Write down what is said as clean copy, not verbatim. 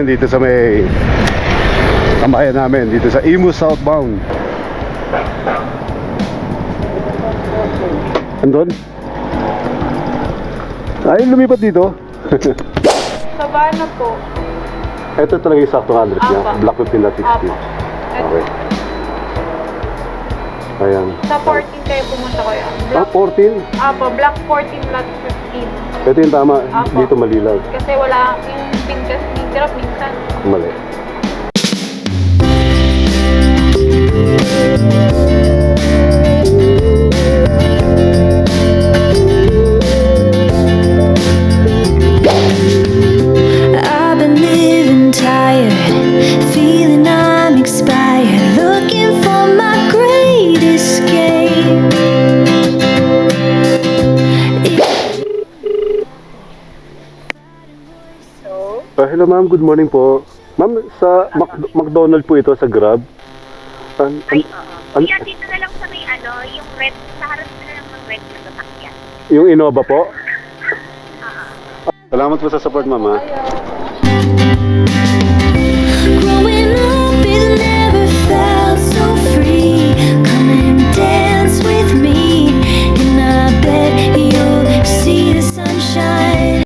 ngayon dito sa may tambayan namin, dito sa Imu Southbound. Andun? Ay, lumipat dito. Sabana po. Ito talaga yung sakto address niya. Block 15 at 16. Okay. Ayan. Sa 14 kayo pumunta ko yan. Ah, 14? Apo, block 14 lot 15. Ito yung tama. Apo. Dito malilag. Kasi wala yung pin kasi drop minsan. Mali. I've been living tired, feeling I'm expired, looking for my great escape. Hello ma'am, good morning po. Ma'am, sa McDonald po ito sa Grab. Ay, oo. Kuya, dito na lang sa may yung red, sa harap na lang ng red na sasakyan. Yung Innova po? Salamat po sa support, ma'am.